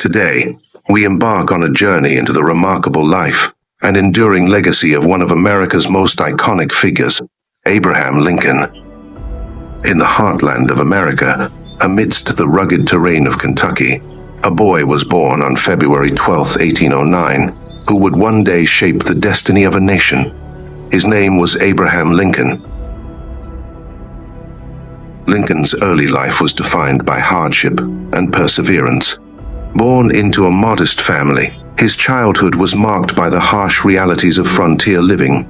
Today, we embark on a journey into the remarkable life and enduring legacy of one of America's most iconic figures, Abraham Lincoln. In the heartland of America, amidst the rugged terrain of Kentucky, a boy was born on February 12, 1809, who would one day shape the destiny of a nation. His name was Abraham Lincoln. Lincoln's early life was defined by hardship and perseverance. Born into a modest family, his childhood was marked by the harsh realities of frontier living.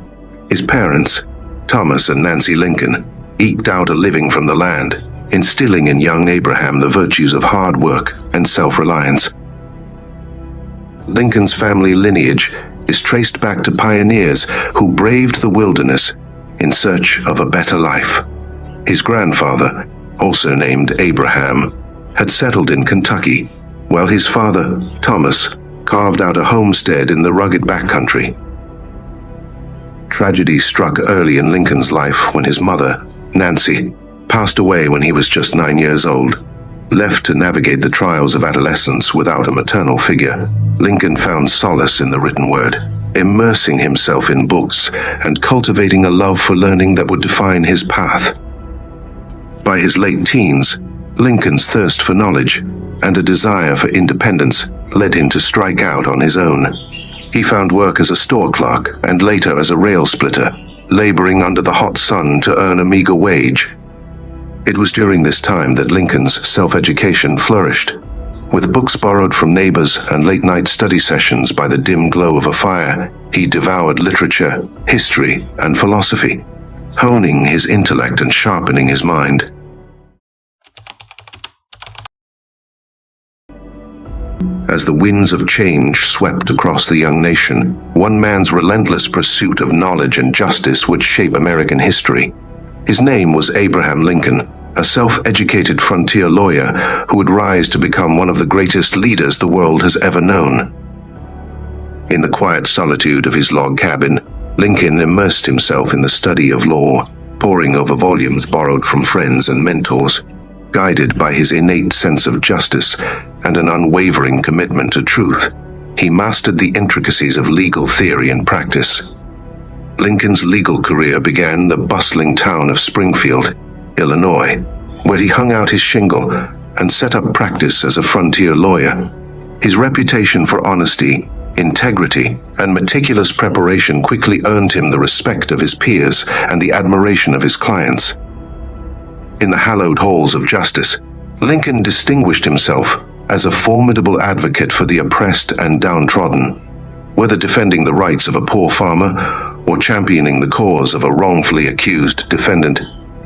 His parents, Thomas and Nancy Lincoln, eked out a living from the land, instilling in young Abraham the virtues of hard work and self-reliance. Lincoln's family lineage is traced back to pioneers who braved the wilderness in search of a better life. His grandfather, also named Abraham, had settled in Kentucky, while his father, Thomas, carved out a homestead in the rugged backcountry. Tragedy struck early in Lincoln's life when his mother, Nancy, passed away when he was just 9 years old. Left to navigate the trials of adolescence without a maternal figure, Lincoln found solace in the written word, immersing himself in books and cultivating a love for learning that would define his path. By his late teens, Lincoln's thirst for knowledge and a desire for independence led him to strike out on his own. He found work as a store clerk and later as a rail splitter, laboring under the hot sun to earn a meager wage. It was during this time that Lincoln's self-education flourished. With books borrowed from neighbors and late-night study sessions by the dim glow of a fire, he devoured literature, history, and philosophy, honing his intellect and sharpening his mind. As the winds of change swept across the young nation, one man's relentless pursuit of knowledge and justice would shape American history. His name was Abraham Lincoln, a self-educated frontier lawyer who would rise to become one of the greatest leaders the world has ever known. In the quiet solitude of his log cabin, Lincoln immersed himself in the study of law, poring over volumes borrowed from friends and mentors. Guided by his innate sense of justice and an unwavering commitment to truth, he mastered the intricacies of legal theory and practice. Lincoln's legal career began in the bustling town of Springfield, Illinois, where he hung out his shingle and set up practice as a frontier lawyer. His reputation for honesty, integrity, and meticulous preparation quickly earned him the respect of his peers and the admiration of his clients. In the hallowed halls of justice, Lincoln distinguished himself as a formidable advocate for the oppressed and downtrodden. Whether defending the rights of a poor farmer or championing the cause of a wrongfully accused defendant,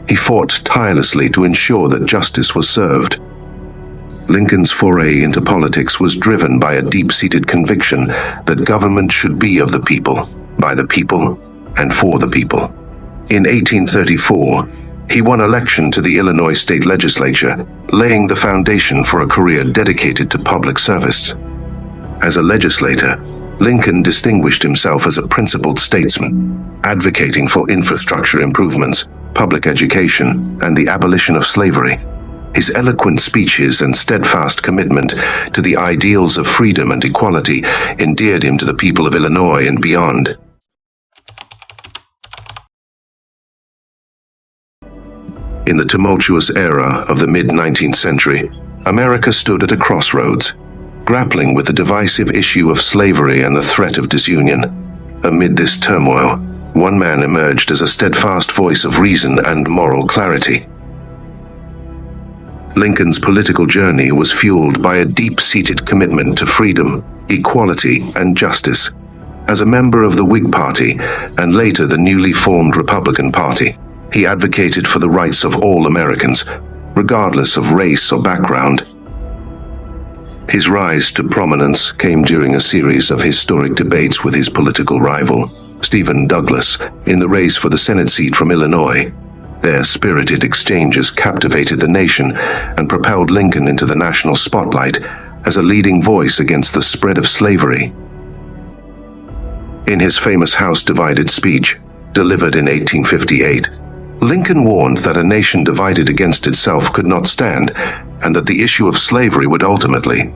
he fought tirelessly to ensure that justice was served. Lincoln's foray into politics was driven by a deep-seated conviction that government should be of the people, by the people, and for the people. In 1834, he won election to the Illinois state legislature, laying the foundation for a career dedicated to public service. As a legislator, Lincoln distinguished himself as a principled statesman, advocating for infrastructure improvements, public education, and the abolition of slavery. His eloquent speeches and steadfast commitment to the ideals of freedom and equality endeared him to the people of Illinois and beyond. In the tumultuous era of the mid-19th century, America stood at a crossroads, grappling with the divisive issue of slavery and the threat of disunion. Amid this turmoil, one man emerged as a steadfast voice of reason and moral clarity. Lincoln's political journey was fueled by a deep-seated commitment to freedom, equality, and justice. As a member of the Whig Party and later the newly formed Republican Party, he advocated for the rights of all Americans, regardless of race or background. His rise to prominence came during a series of historic debates with his political rival, Stephen Douglas, in the race for the Senate seat from Illinois. Their spirited exchanges captivated the nation and propelled Lincoln into the national spotlight as a leading voice against the spread of slavery. In his famous House Divided speech, delivered in 1858, Lincoln warned that a nation divided against itself could not stand, and that the issue of slavery would ultimately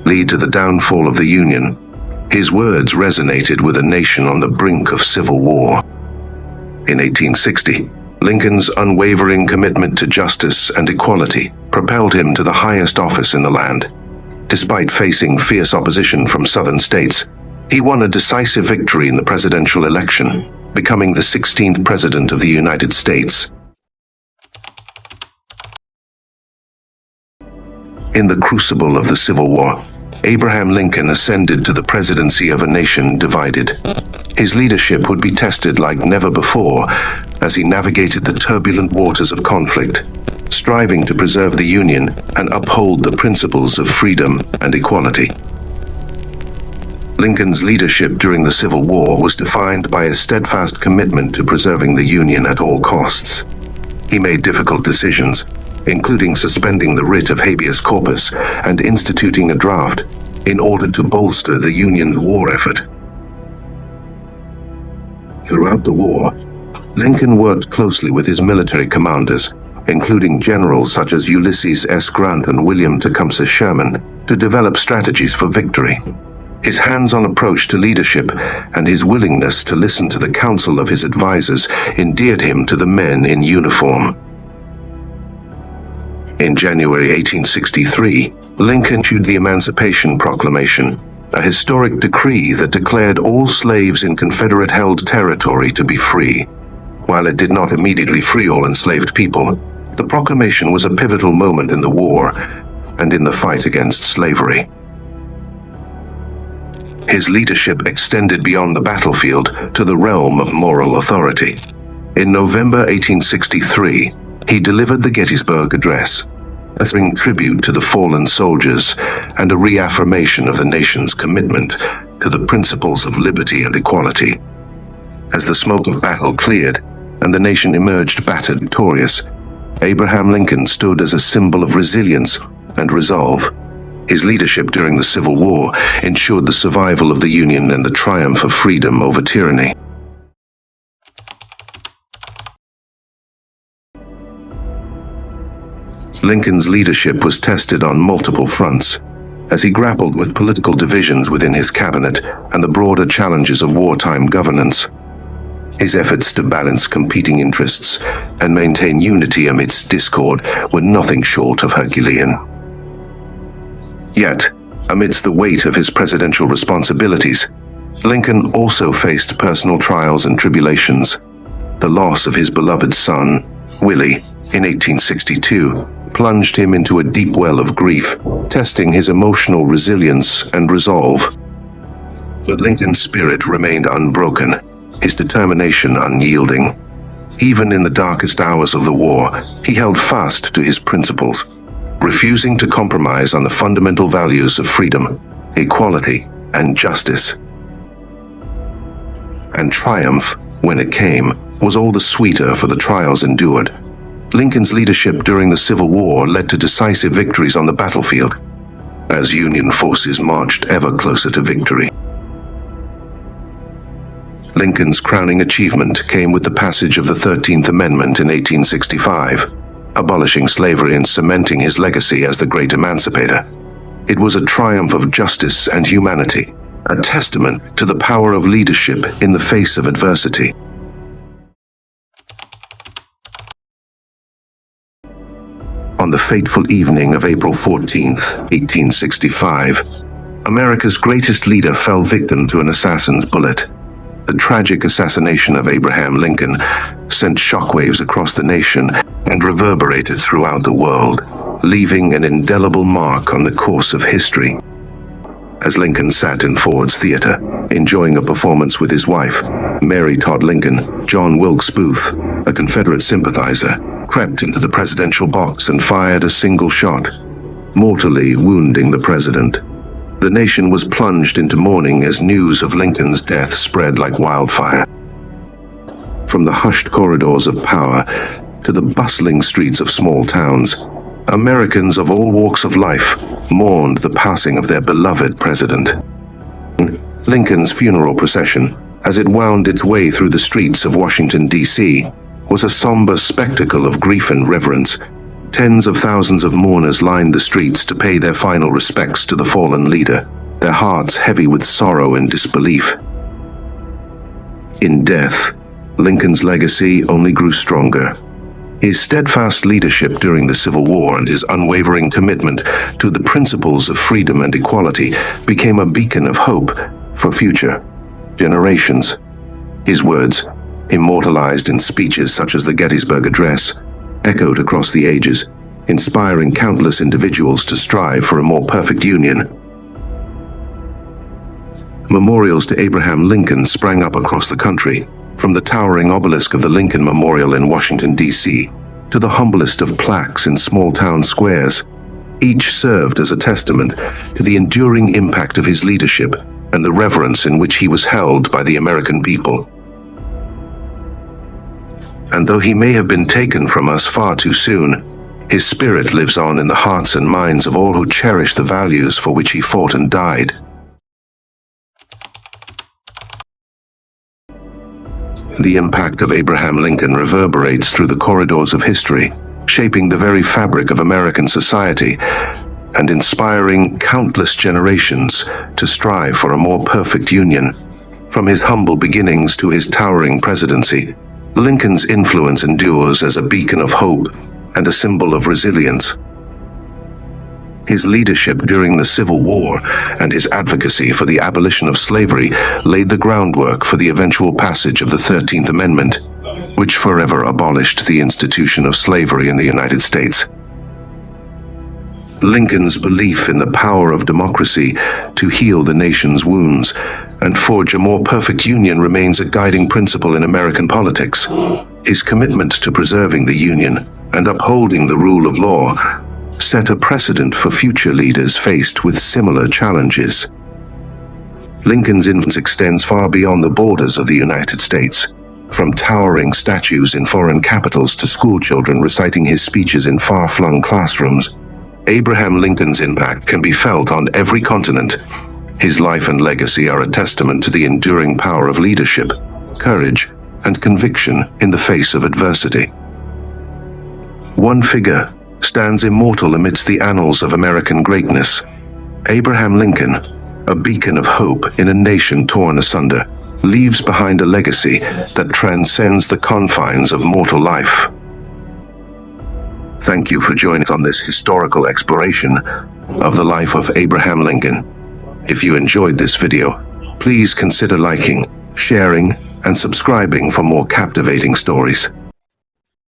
lead to the downfall of the Union. His words resonated with a nation on the brink of civil war. In 1860, Lincoln's unwavering commitment to justice and equality propelled him to the highest office in the land. Despite facing fierce opposition from southern states, he won a decisive victory in the presidential election, becoming the 16th President of the United States. In the crucible of the Civil War, Abraham Lincoln ascended to the presidency of a nation divided. His leadership would be tested like never before as he navigated the turbulent waters of conflict, striving to preserve the Union and uphold the principles of freedom and equality. Lincoln's leadership during the Civil War was defined by a steadfast commitment to preserving the Union at all costs. He made difficult decisions, including suspending the writ of habeas corpus and instituting a draft in order to bolster the Union's war effort. Throughout the war, Lincoln worked closely with his military commanders, including generals such as Ulysses S. Grant and William Tecumseh Sherman, to develop strategies for victory. His hands-on approach to leadership and his willingness to listen to the counsel of his advisors endeared him to the men in uniform. In January 1863, Lincoln issued the Emancipation Proclamation, a historic decree that declared all slaves in Confederate-held territory to be free. While it did not immediately free all enslaved people, the proclamation was a pivotal moment in the war and in the fight against slavery. His leadership extended beyond the battlefield to the realm of moral authority. In November 1863, he delivered the Gettysburg Address, a thrilling tribute to the fallen soldiers and a reaffirmation of the nation's commitment to the principles of liberty and equality. As the smoke of battle cleared and the nation emerged battered victorious, Abraham Lincoln stood as a symbol of resilience and resolve. His leadership during the Civil War ensured the survival of the Union and the triumph of freedom over tyranny. Lincoln's leadership was tested on multiple fronts, as he grappled with political divisions within his cabinet and the broader challenges of wartime governance. His efforts to balance competing interests and maintain unity amidst discord were nothing short of Herculean. Yet, amidst the weight of his presidential responsibilities, Lincoln also faced personal trials and tribulations. The loss of his beloved son, Willie, in 1862, plunged him into a deep well of grief, testing his emotional resilience and resolve. But Lincoln's spirit remained unbroken, his determination unyielding. Even in the darkest hours of the war, he held fast to his principles, refusing to compromise on the fundamental values of freedom, equality, and justice. And triumph, when it came, was all the sweeter for the trials endured. Lincoln's leadership during the Civil War led to decisive victories on the battlefield, as Union forces marched ever closer to victory. Lincoln's crowning achievement came with the passage of the 13th Amendment in 1865, abolishing slavery and cementing his legacy as the great emancipator. It was a triumph of justice and humanity, a testament to the power of leadership in the face of adversity. On the fateful evening of April 14, 1865, America's greatest leader fell victim to an assassin's bullet. The tragic assassination of Abraham Lincoln sent shockwaves across the nation and reverberated throughout the world, leaving an indelible mark on the course of history. As Lincoln sat in Ford's Theater, enjoying a performance with his wife, Mary Todd Lincoln, John Wilkes Booth, a Confederate sympathizer, crept into the presidential box and fired a single shot, mortally wounding the president. The nation was plunged into mourning as news of Lincoln's death spread like wildfire. From the hushed corridors of power to the bustling streets of small towns, Americans of all walks of life mourned the passing of their beloved president. Lincoln's funeral procession, as it wound its way through the streets of Washington, D.C., was a somber spectacle of grief and reverence, Tens of thousands of mourners lined the streets to pay their final respects to the fallen leader, their hearts heavy with sorrow and disbelief. In death, Lincoln's legacy only grew stronger. His steadfast leadership during the Civil War and his unwavering commitment to the principles of freedom and equality became a beacon of hope for future generations. His words, immortalized in speeches such as the Gettysburg Address, echoed across the ages, inspiring countless individuals to strive for a more perfect union. Memorials to Abraham Lincoln sprang up across the country, from the towering obelisk of the Lincoln Memorial in Washington, D.C., to the humblest of plaques in small town squares. Each served as a testament to the enduring impact of his leadership and the reverence in which he was held by the American people. And though he may have been taken from us far too soon, his spirit lives on in the hearts and minds of all who cherish the values for which he fought and died. The impact of Abraham Lincoln reverberates through the corridors of history, shaping the very fabric of American society and inspiring countless generations to strive for a more perfect union. From his humble beginnings to his towering presidency, Lincoln's influence endures as a beacon of hope and a symbol of resilience. His leadership during the Civil War and his advocacy for the abolition of slavery laid the groundwork for the eventual passage of the 13th Amendment, which forever abolished the institution of slavery in the United States. Lincoln's belief in the power of democracy to heal the nation's wounds and forge a more perfect union remains a guiding principle in American politics. His commitment to preserving the Union and upholding the rule of law set a precedent for future leaders faced with similar challenges. Lincoln's influence extends far beyond the borders of the United States, from towering statues in foreign capitals to schoolchildren reciting his speeches in far-flung classrooms. Abraham Lincoln's impact can be felt on every continent. His life and legacy are a testament to the enduring power of leadership, courage, and conviction in the face of adversity. One figure stands immortal amidst the annals of American greatness. Abraham Lincoln, a beacon of hope in a nation torn asunder, leaves behind a legacy that transcends the confines of mortal life. Thank you for joining us on this historical exploration of the life of Abraham Lincoln. If you enjoyed this video, please consider liking, sharing, and subscribing for more captivating stories.